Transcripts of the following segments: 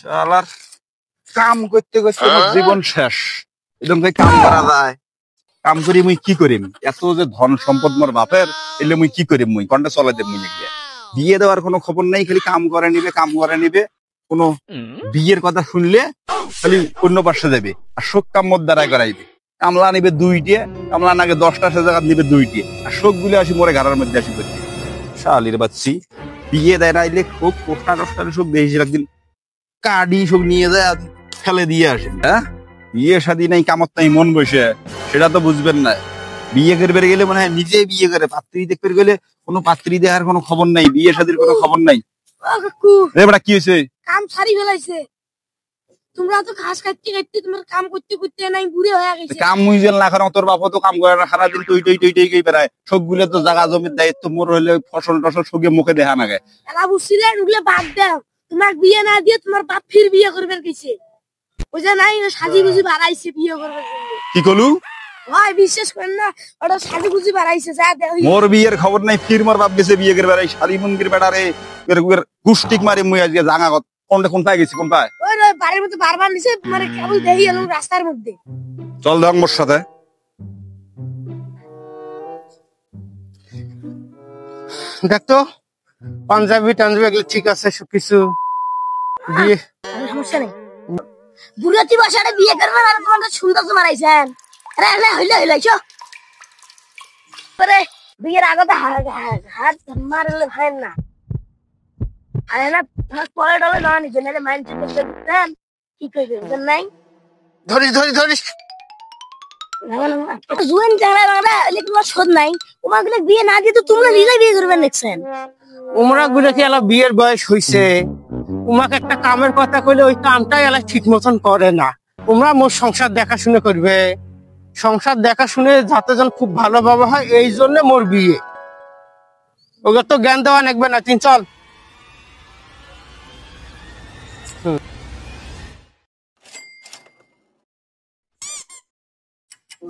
শালার কাম করতে করতে আমার জীবন শেষ। এরকম কাম করা যায়? কাম করি মুই কি করিম? এত যে ধন সম্পদ মোর বাপের, এলে মুই কি করিম? মুই কন্টা চলে দেব? মুই বিয়ে দেওয়ার কোনো খবর নাই, খালি কাম করে নিবে, কাম করে নিবে। কোনো বিয়ের কথা শুনলে খালি অন্য পাশে যাবে, আর শোক কাম মোর দ্বারাই করাইবে। কামলা নিবে 2টে, কামলা নাগে 10টা সে জায়গা নিবে 2টে, আর শোক গুলো আসি মোরে ঘরের মধ্যে আসি করতে। শালির বাচ্চি বিয়ে দেয় না, এলে খুব পোস্টার টোস্টারে সব বেশি একদিন কার্ডি সব নিয়ে যায় ফেলে দিয়ে আসেন। হ্যাঁ, বিয়ে শাদী নাই, কামত নাই, মন বসে, সেটা তো বুঝবেন না। বিয়ে করবে গেলে মনে হয় নিজে বিয়ে করে, পাত্রী দেখতে গেলে কোনো পাত্রী দেখার কোনো খবর নাই, বিয়ে শাদীর কোনো খবর নাই। কি হয়েছে? কাম সারি ফেলাইছে। তোমরা তো ঘাস কাটতে কাটতে তোমার কাম করতে করতে নাই বুড়ে হয়ে গেছে। কাম মুই যেন না করা, তোর বাবা তো কাম করে না, সারাদিন টই টই টই টই কই বেড়ায়। সবগুলো তো জায়গা জমির দায়িত্ব মোর হইলে ফসল টসল সঙ্গে মুখে দেখা না গে। এলা বুঝছিলেন ওগুলো বাদ দাও। তোমার বিয়ে না দিয়ে তোমার বাপ ফির বিয়ে করবে গেছে। ওই যে নাই সাজি বুঝি বাড়াইছে বিয়ে করবে। কি কলু? ভাই বিশ্বাস করেন না, ওটা সাজি বুঝি বাড়াইছে। যা দেখো মোর বিয়ের খবর নাই, ফির মোর বাপ গেছে বিয়ে করে বেড়াই। শালি মন্দির বেড়ারে গুষ্টিক মারি মুই আজকে জাঙা কোনটা কোনটায় গেছি কোনটায়? ওই বাড়ির মধ্যে বারবার নিছে, মানে কেবল দেখি এলাম রাস্তার মধ্যে। চল দেখ মোর সাথে। দেখতো পাঞ্জাবি টাঞ্জাবি এগুলো ঠিক আছে সবকিছু। বিয়ে সমস্যা নেই। বুড়াতি বাসাটা বিয়ে করবেন আর তোমার সুন্দর তো মারাইছেন। আরে আরে হইলো হইলো চো পরে বিয়ের আগে তো হাত মারলে ভাই না। আরে না পরে ডলে না নিজে নালে মাইন্ড করতে দিতেন। কি কইবে নাই? ধরিস ধরিস ধরিস। জুয়েন জানা না লেকিন শোধ নাই। ওমাগুলো বিয়ে না দিয়ে তো তোমরা নিজেই বিয়ে করবেন দেখছেন। উমরা গুলো কি এলা বিয়ের বয়স হইছে? উমাকে একটা কামের কথা কইলে ওই কামটাই এলা ঠিক মতন করে না। উমরা মোর সংসার দেখাশুনে করবে, সংসার দেখাশুনে যাতে যেন খুব ভালোভাবে হয়, এই জন্য মোর বিয়ে। ওকে তো জ্ঞান দেওয়া লাগবে না। তুই চল।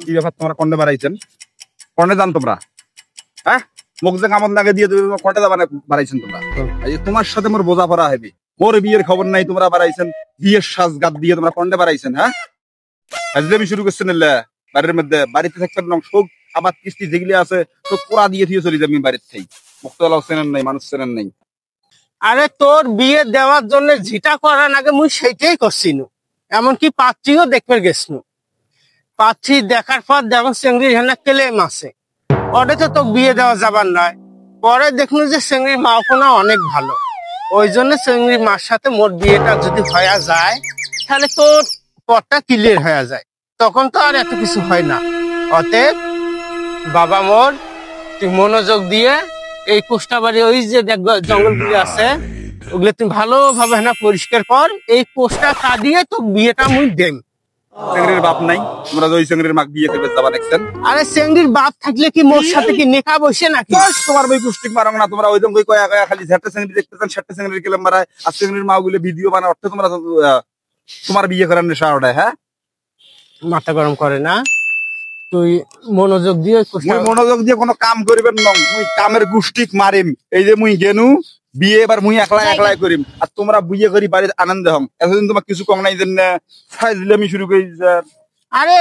কি ব্যাপার, তোমরা কন্ডে বাড়াইছেন? কন্ডে যান তোমরা? হ্যাঁ, মুখ যে কামত লাগে দিয়ে তুমি কন্ডে বাড়াইছেন তোমরা? তোমার সাথে মোর বোঝা পড়া হবে। মোর বিয়ের খবর নাই, তোমরা বাড়াইছেন বিয়ের সাজ গাদ দিয়ে তোমরা কন্ডে বাড়াইছেন। হ্যাঁ, আজলামি শুরু করছেন বাড়ির মধ্যে। বাড়িতে থাকবেন না, শোক আবার কিস্তি যেগুলি আছে তো কোড়া দিয়ে দিয়ে চলে যাবি বাড়ির থেকে। মুক্তলাও চেনেন নাই, মানুষ চেনেন নাই। আরে তোর বিয়ে দেওয়ার জন্য যেটা করার আগে মুই সেইটাই করছিল। এমনকি পাত্রীও দেখবে গেছিল। পাত্রী দেখার পর দেখো চেংড়ির হেনা কেলেম আছে, ওটা তো তোকে বিয়ে দেওয়া যাবার নয়। পরে দেখলো যে চেংড়ির মাওপনা অনেক ভালো, ওই জন্য চেংড়ির মার সাথে মোর বিয়েটা যদি হয়ে যায় তাহলে তোর পথটা ক্লিয়ার হয়ে যায়, তখন তো আর এত কিছু হয় না। অতএব বাবা মোর, তুই মনোযোগ দিয়ে এই কোষ্টাবাড়ি ওই যে জঙ্গলগুলি আছে ওগুলো তুমি ভালোভাবে হেনা পরিষ্কার কর। এই পোস্টটা কাটিয়ে তো বিয়েটা মুই দেম। চেংড়ির বাপ নাই, তোমরা ওই চেংড়ির মাক বিয়ে করবে যাবা দেখছেন? আরে চেংড়ির বাপ থাকলে কি মোর সাথে কি নেকা বসে নাকি? তোমার বই পুষ্টিক মারো না তোমরা। ওই জন্য কয়া কয়া খালি ঝাট্টা চেংড়ি দেখতেছেন, সাতটা চেংড়ির কেলাম মারায়, আর চেংড়ির মা গুলো ভিডিও বানায়। অর্থ তোমরা তোমার বিয়ে করার নেশা ওটায়। হ্যাঁ, মাথা গরম করে না, তুই মনোযোগ দিয়ে মনোযোগ দিয়ে কোনো কাম করিবেন না। মুই কামের গুষ্টিক মারিম। এই যে মুই গেনু বিয়ে, এবার মুই একলা একলাই করিম, আর তোমরা বিয়ে করি বাড়ির আনন্দ হম। এতদিন তোমার কিছু কম নাই জন্য ফাইজলামি শুরু করে। আরে